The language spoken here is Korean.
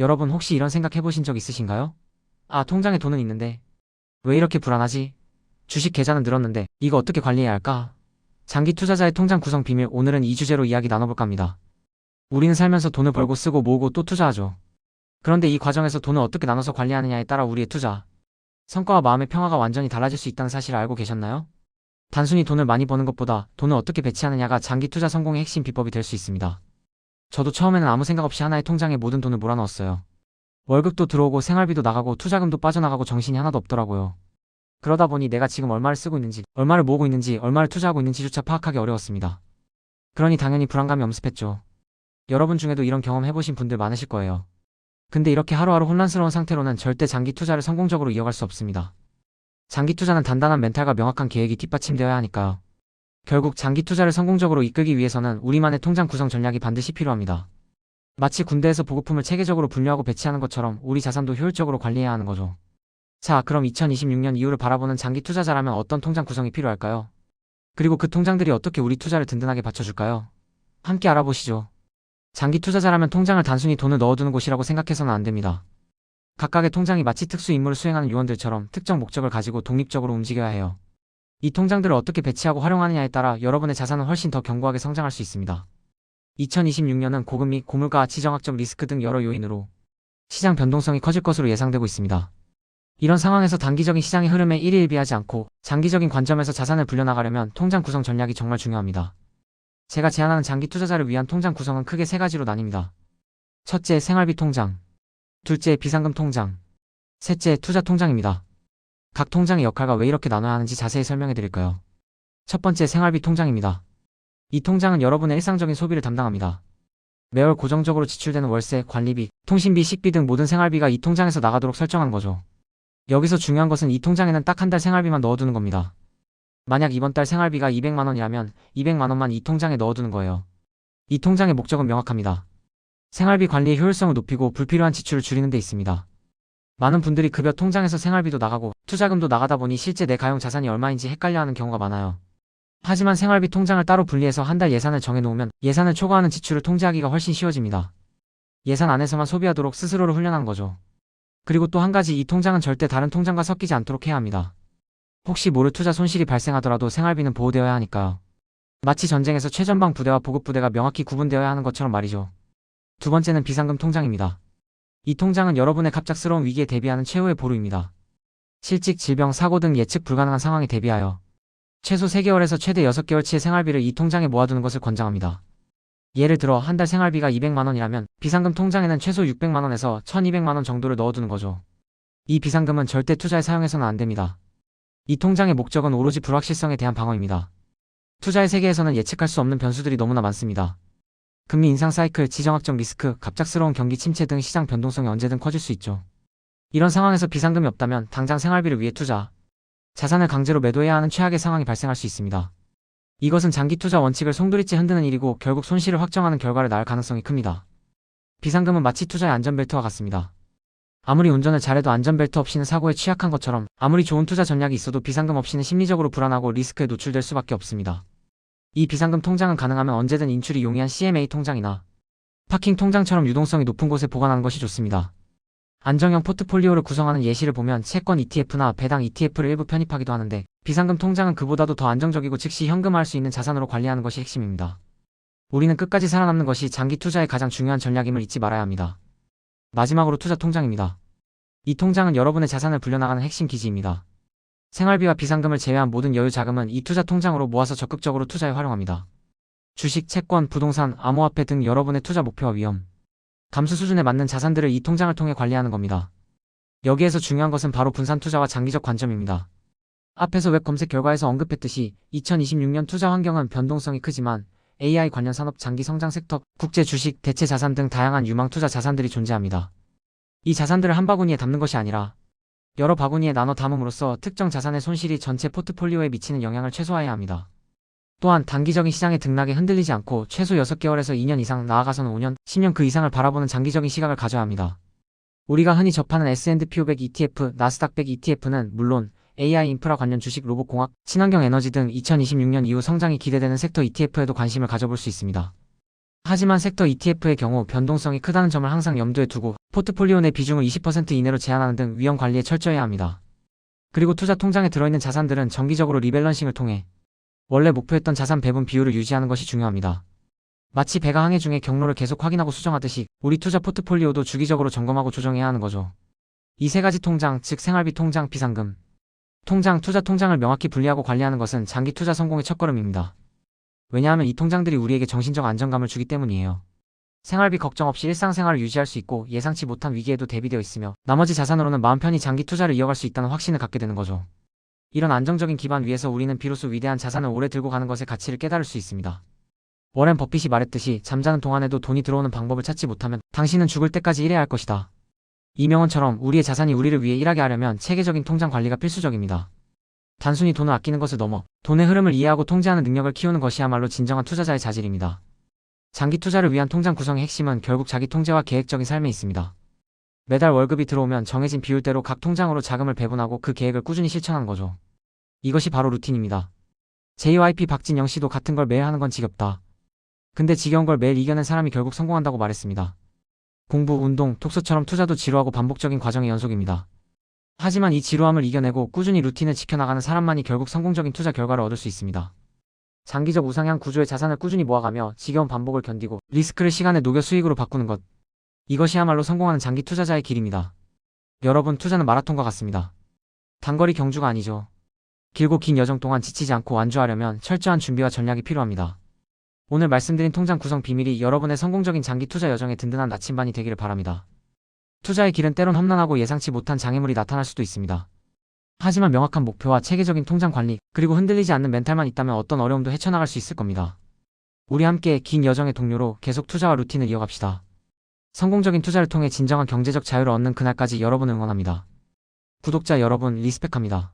여러분 혹시 이런 생각 해보신 적 있으신가요? 아, 통장에 돈은 있는데 왜 이렇게 불안하지? 주식 계좌는 늘었는데 이거 어떻게 관리해야 할까? 장기 투자자의 통장 구성 비밀, 오늘은 이 주제로 이야기 나눠볼까 합니다. 우리는 살면서 돈을 벌고 쓰고 모으고 또 투자하죠. 그런데 이 과정에서 돈을 어떻게 나눠서 관리하느냐에 따라 우리의 투자 성과와 마음의 평화가 완전히 달라질 수 있다는 사실을 알고 계셨나요? 단순히 돈을 많이 버는 것보다 돈을 어떻게 배치하느냐가 장기 투자 성공의 핵심 비법이 될 수 있습니다. 저도 처음에는 아무 생각 없이 하나의 통장에 모든 돈을 몰아넣었어요. 월급도 들어오고 생활비도 나가고 투자금도 빠져나가고 정신이 하나도 없더라고요. 그러다 보니 내가 지금 얼마를 쓰고 있는지, 얼마를 모으고 있는지, 얼마를 투자하고 있는지조차 파악하기 어려웠습니다. 그러니 당연히 불안감이 엄습했죠. 여러분 중에도 이런 경험 해보신 분들 많으실 거예요. 근데 이렇게 하루하루 혼란스러운 상태로는 절대 장기 투자를 성공적으로 이어갈 수 없습니다. 장기 투자는 단단한 멘탈과 명확한 계획이 뒷받침되어야 하니까요. 결국 장기 투자를 성공적으로 이끌기 위해서는 우리만의 통장 구성 전략이 반드시 필요합니다. 마치 군대에서 보급품을 체계적으로 분류하고 배치하는 것처럼 우리 자산도 효율적으로 관리해야 하는 거죠. 자, 그럼 2026년 이후를 바라보는 장기 투자자라면 어떤 통장 구성이 필요할까요? 그리고 그 통장들이 어떻게 우리 투자를 든든하게 받쳐줄까요? 함께 알아보시죠. 장기 투자자라면 통장을 단순히 돈을 넣어두는 곳이라고 생각해서는 안 됩니다. 각각의 통장이 마치 특수 임무를 수행하는 요원들처럼 특정 목적을 가지고 독립적으로 움직여야 해요. 이 통장들을 어떻게 배치하고 활용하느냐에 따라 여러분의 자산은 훨씬 더 견고하게 성장할 수 있습니다. 2026년은 고금 및 고물가, 지정학적 리스크 등 여러 요인으로 시장 변동성이 커질 것으로 예상되고 있습니다. 이런 상황에서 단기적인 시장의 흐름에 일희일비하지 않고 장기적인 관점에서 자산을 불려나가려면 통장 구성 전략이 정말 중요합니다. 제가 제안하는 장기 투자자를 위한 통장 구성은 크게 세 가지로 나뉩니다. 첫째, 생활비 통장. 둘째, 비상금 통장. 셋째, 투자 통장입니다. 각 통장의 역할과 왜 이렇게 나눠야 하는지 자세히 설명해 드릴까요? 첫 번째, 생활비 통장입니다. 이 통장은 여러분의 일상적인 소비를 담당합니다. 매월 고정적으로 지출되는 월세, 관리비, 통신비, 식비 등 모든 생활비가 이 통장에서 나가도록 설정한 거죠. 여기서 중요한 것은 이 통장에는 딱 한 달 생활비만 넣어두는 겁니다. 만약 이번 달 생활비가 200만원이라면 200만원만 이 통장에 넣어두는 거예요. 이 통장의 목적은 명확합니다. 생활비 관리의 효율성을 높이고 불필요한 지출을 줄이는 데 있습니다. 많은 분들이 급여 통장에서 생활비도 나가고 투자금도 나가다 보니 실제 내 가용 자산이 얼마인지 헷갈려하는 경우가 많아요. 하지만 생활비 통장을 따로 분리해서 한 달 예산을 정해놓으면 예산을 초과하는 지출을 통제하기가 훨씬 쉬워집니다. 예산 안에서만 소비하도록 스스로를 훈련한 거죠. 그리고 또 한 가지, 이 통장은 절대 다른 통장과 섞이지 않도록 해야 합니다. 혹시 모를 투자 손실이 발생하더라도 생활비는 보호되어야 하니까요. 마치 전쟁에서 최전방 부대와 보급 부대가 명확히 구분되어야 하는 것처럼 말이죠. 두 번째는 비상금 통장입니다. 이 통장은 여러분의 갑작스러운 위기에 대비하는 최후의 보루입니다. 실직, 질병, 사고 등 예측 불가능한 상황에 대비하여 최소 3개월에서 최대 6개월치의 생활비를 이 통장에 모아두는 것을 권장합니다. 예를 들어 한 달 생활비가 200만원이라면 비상금 통장에는 최소 600만원에서 1200만원 정도를 넣어두는 거죠. 이 비상금은 절대 투자에 사용해서는 안 됩니다. 이 통장의 목적은 오로지 불확실성에 대한 방어입니다. 투자의 세계에서는 예측할 수 없는 변수들이 너무나 많습니다. 금리 인상 사이클, 지정학적 리스크, 갑작스러운 경기 침체 등 시장 변동성이 언제든 커질 수 있죠. 이런 상황에서 비상금이 없다면 당장 생활비를 위해 자산을 강제로 매도해야 하는 최악의 상황이 발생할 수 있습니다. 이것은 장기 투자 원칙을 송두리째 흔드는 일이고 결국 손실을 확정하는 결과를 낳을 가능성이 큽니다. 비상금은 마치 투자의 안전벨트와 같습니다. 아무리 운전을 잘해도 안전벨트 없이는 사고에 취약한 것처럼 아무리 좋은 투자 전략이 있어도 비상금 없이는 심리적으로 불안하고 리스크에 노출될 수밖에 없습니다. 이 비상금 통장은 가능하면 언제든 인출이 용이한 CMA 통장이나 파킹 통장처럼 유동성이 높은 곳에 보관하는 것이 좋습니다. 안정형 포트폴리오를 구성하는 예시를 보면 채권 ETF나 배당 ETF를 일부 편입하기도 하는데 비상금 통장은 그보다도 더 안정적이고 즉시 현금화할 수 있는 자산으로 관리하는 것이 핵심입니다. 우리는 끝까지 살아남는 것이 장기 투자의 가장 중요한 전략임을 잊지 말아야 합니다. 마지막으로 투자 통장입니다. 이 통장은 여러분의 자산을 불려나가는 핵심 기지입니다. 생활비와 비상금을 제외한 모든 여유 자금은 이 투자 통장으로 모아서 적극적으로 투자에 활용합니다. 주식, 채권, 부동산, 암호화폐 등 여러분의 투자 목표와 위험, 감수 수준에 맞는 자산들을 이 통장을 통해 관리하는 겁니다. 여기에서 중요한 것은 바로 분산 투자와 장기적 관점입니다. 앞에서 웹 검색 결과에서 언급했듯이 2026년 투자 환경은 변동성이 크지만 AI 관련 산업, 장기 성장 섹터, 국제 주식, 대체 자산 등 다양한 유망 투자 자산들이 존재합니다. 이 자산들을 한 바구니에 담는 것이 아니라 여러 바구니에 나눠 담음으로써 특정 자산의 손실이 전체 포트폴리오에 미치는 영향을 최소화해야 합니다. 또한 단기적인 시장의 등락에 흔들리지 않고 최소 6개월에서 2년 이상, 나아가서는 5년, 10년 그 이상을 바라보는 장기적인 시각을 가져야 합니다. 우리가 흔히 접하는 S&P 500 ETF, 나스닥 100 ETF는 물론 AI 인프라 관련 주식, 로봇공학, 친환경 에너지 등 2026년 이후 성장이 기대되는 섹터 ETF에도 관심을 가져볼 수 있습니다. 하지만 섹터 ETF의 경우 변동성이 크다는 점을 항상 염두에 두고 포트폴리오 내 비중을 20% 이내로 제한하는 등 위험 관리에 철저해야 합니다. 그리고 투자 통장에 들어있는 자산들은 정기적으로 리밸런싱을 통해 원래 목표했던 자산 배분 비율을 유지하는 것이 중요합니다. 마치 배가 항해 중에 경로를 계속 확인하고 수정하듯이 우리 투자 포트폴리오도 주기적으로 점검하고 조정해야 하는 거죠. 이 세 가지 통장, 즉 생활비 통장, 비상금 통장, 투자 통장을 명확히 분리하고 관리하는 것은 장기 투자 성공의 첫걸음입니다. 왜냐하면 이 통장들이 우리에게 정신적 안정감을 주기 때문이에요. 생활비 걱정 없이 일상생활을 유지할 수 있고 예상치 못한 위기에도 대비되어 있으며 나머지 자산으로는 마음 편히 장기 투자를 이어갈 수 있다는 확신을 갖게 되는 거죠. 이런 안정적인 기반 위에서 우리는 비로소 위대한 자산을 오래 들고 가는 것의 가치를 깨달을 수 있습니다. 워렌 버핏이 말했듯이 잠자는 동안에도 돈이 들어오는 방법을 찾지 못하면 당신은 죽을 때까지 일해야 할 것이다. 이 명언처럼 우리의 자산이 우리를 위해 일하게 하려면 체계적인 통장 관리가 필수적입니다. 단순히 돈을 아끼는 것을 넘어 돈의 흐름을 이해하고 통제하는 능력을 키우는 것이야말로 진정한 투자자의 자질입니다. 장기 투자를 위한 통장 구성의 핵심은 결국 자기 통제와 계획적인 삶에 있습니다. 매달 월급이 들어오면 정해진 비율대로 각 통장으로 자금을 배분하고 그 계획을 꾸준히 실천하는 거죠. 이것이 바로 루틴입니다. JYP 박진영 씨도 같은 걸 매일 하는 건 지겹다. 근데 지겨운 걸 매일 이겨낸 사람이 결국 성공한다고 말했습니다. 공부, 운동, 독서처럼 투자도 지루하고 반복적인 과정의 연속입니다. 하지만 이 지루함을 이겨내고 꾸준히 루틴을 지켜나가는 사람만이 결국 성공적인 투자 결과를 얻을 수 있습니다. 장기적 우상향 구조의 자산을 꾸준히 모아가며 지겨운 반복을 견디고 리스크를 시간에 녹여 수익으로 바꾸는 것. 이것이야말로 성공하는 장기 투자자의 길입니다. 여러분, 투자는 마라톤과 같습니다. 단거리 경주가 아니죠. 길고 긴 여정 동안 지치지 않고 완주하려면 철저한 준비와 전략이 필요합니다. 오늘 말씀드린 통장 구성 비밀이 여러분의 성공적인 장기 투자 여정에 든든한 나침반이 되기를 바랍니다. 투자의 길은 때론 험난하고 예상치 못한 장애물이 나타날 수도 있습니다. 하지만 명확한 목표와 체계적인 통장 관리, 그리고 흔들리지 않는 멘탈만 있다면 어떤 어려움도 헤쳐나갈 수 있을 겁니다. 우리 함께 긴 여정의 동료로 계속 투자와 루틴을 이어갑시다. 성공적인 투자를 통해 진정한 경제적 자유를 얻는 그날까지 여러분을 응원합니다. 구독자 여러분, 리스펙합니다.